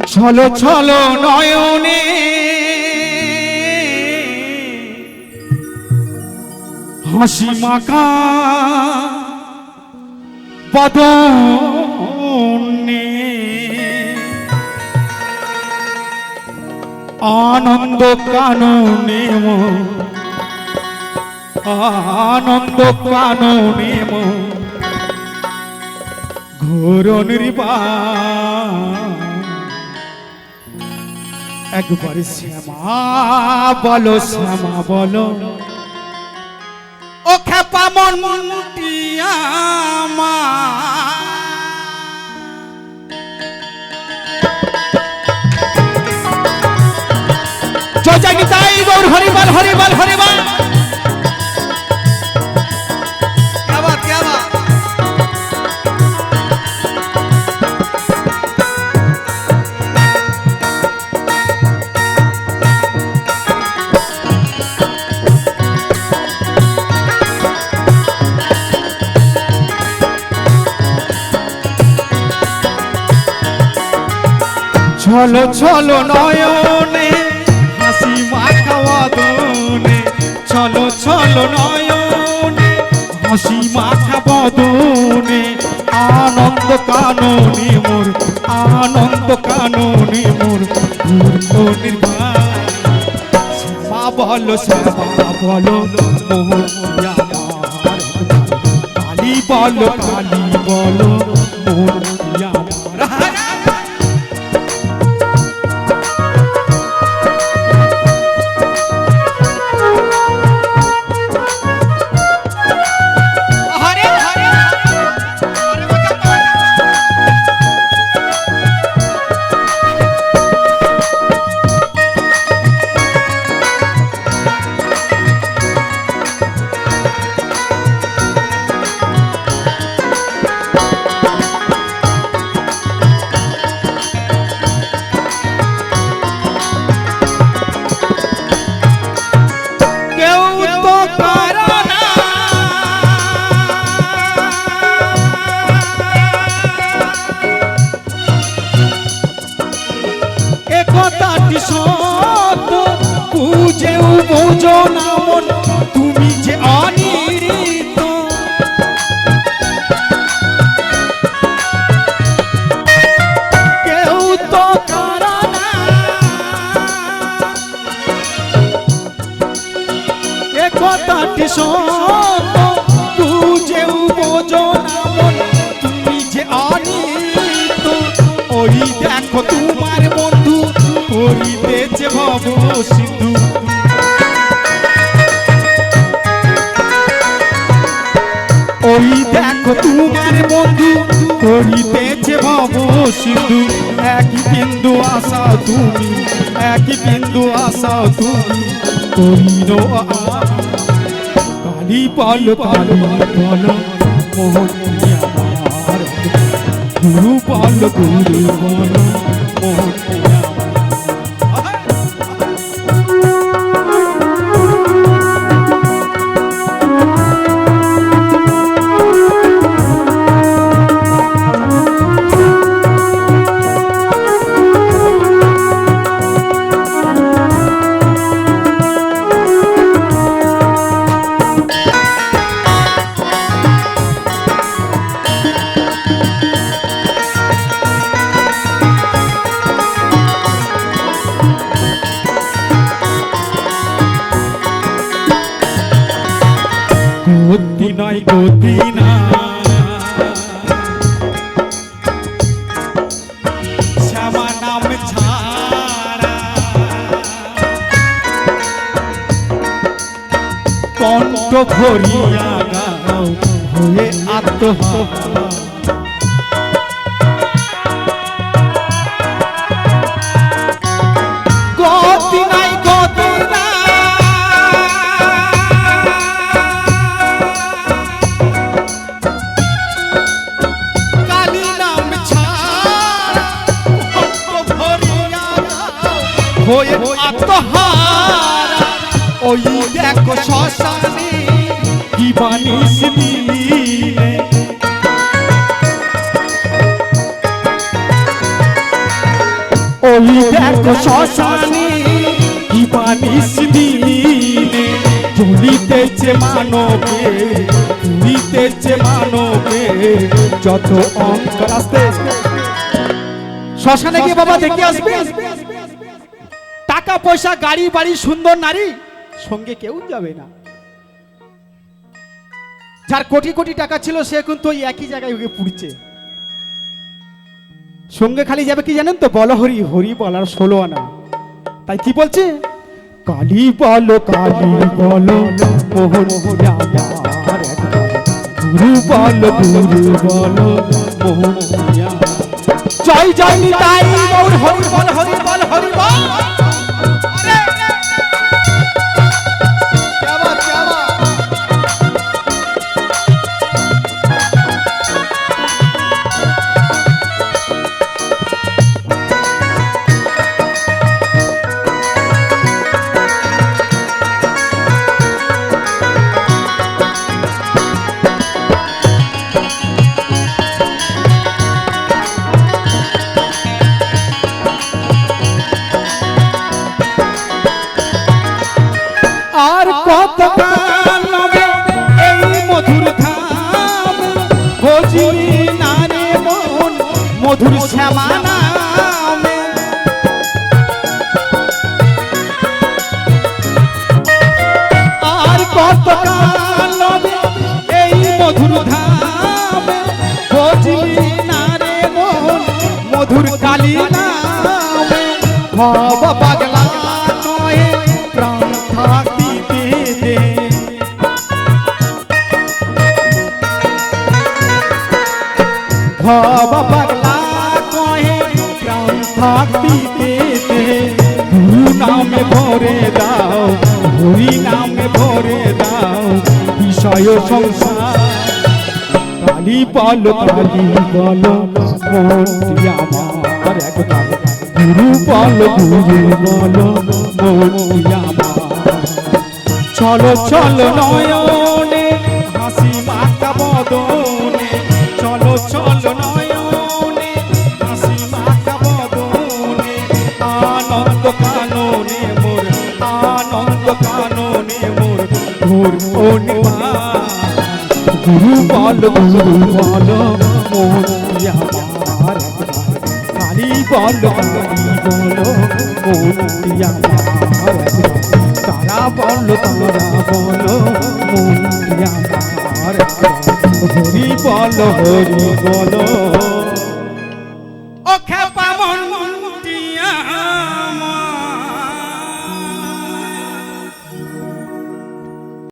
ছলো ছলো নয়নে হাসি মাখা বদনে আনন্দ কাননে আনন্দ কাননে ঘোর নির্বা একবার শ্যামা বলো শ্যামা বলো ও খেপা মনটিয়া মা জয় জয় নিতাই গৌর হরিবল হরিবল হরিবল ছলো ছলো নয়নে হাসি মাখা বদনে ছলো ছলো নয়নে হাসি মাখা বদনে আনন্দ কাননে মোর আনন্দ কাননে মোর মূর্খ নির্বাণ শ্যামা বলো মোহন আমার কালী বলো মোহন আমার তুমি যে অনিরিত কেউ তো কারণা একতাটি সত বুঝেও বোঝো না তুমি যে অনিরিত ওই দেখো তোমার বন্ধু করিতেছে ভব সিন্ধু ওই দেখো তোমার বন্ধু করিতেছে ভব সিন্ধু একই বিন্দু আশাও তুমি একই বিন্দু আশাও তুমি করিল কালী বলো মোহন আমার গুরু বলো মোহন গতি নয় গতি না শ্যামা নাম ছাড়া কণ্ঠ ভরিয়া গাও হয়ে আত্মহা গতি নাই গতি না হয়ে আত্মহারা ওই দেখো শ্মশানে কি বানিস দিলে ওই দেখো শ্মশানে কি বানিস দিনে জ্বলিতেছে মানবে পুরিতেছে মানবে যত অঙ্কার আসতে শ্মশানে গিয়ে বাবা দেখে আসবে টাকা পয়সা গাড়ি বাড়ি সুন্দর নারী সঙ্গে কেউ যাবে না। যার কোটি কোটি টাকা ছিল সে কিন্তু ওই একই জায়গায় গিয়ে পুড়ছে। সঙ্গে খালি যাবে কি জানেন তো, বল হরি হরি বলার 16 আনা। তাই কি বলছে, কালী বলো মোহন আমার গুরু বলো মোহন জয় জয় নিতাই গৌর হরি বল হরি বল হরি বল। আর কত কালবে এই মধুর ধাম ভোজলি নারে মন মধুর শ্যামা নামে। আর কত কালবে এই মধুর ধাম ভোজলি নারে মন মধুর কালী নামে। ভব পাগলা নয় প্রাণ থাকি ভব পাগলা কহে প্রাণ থাকতি পেতে গুরু নামে ভরে দাও হরি নামে ভরে দাও বিষয় সংসার। কালী বলো মনটি আমার একবার গুরু বলো মনটি আমার। চলো চলো নয়নে হাসি মাতা বদনে চলো চলো নয়নে হাসি মাতা বদনে আনন্দ কাননে মোর ঘোর অনিমা। গুরু বলো মনটি আমার কালী বলো মনটি আমার। তারা বলো মনটি আমার হরি বলো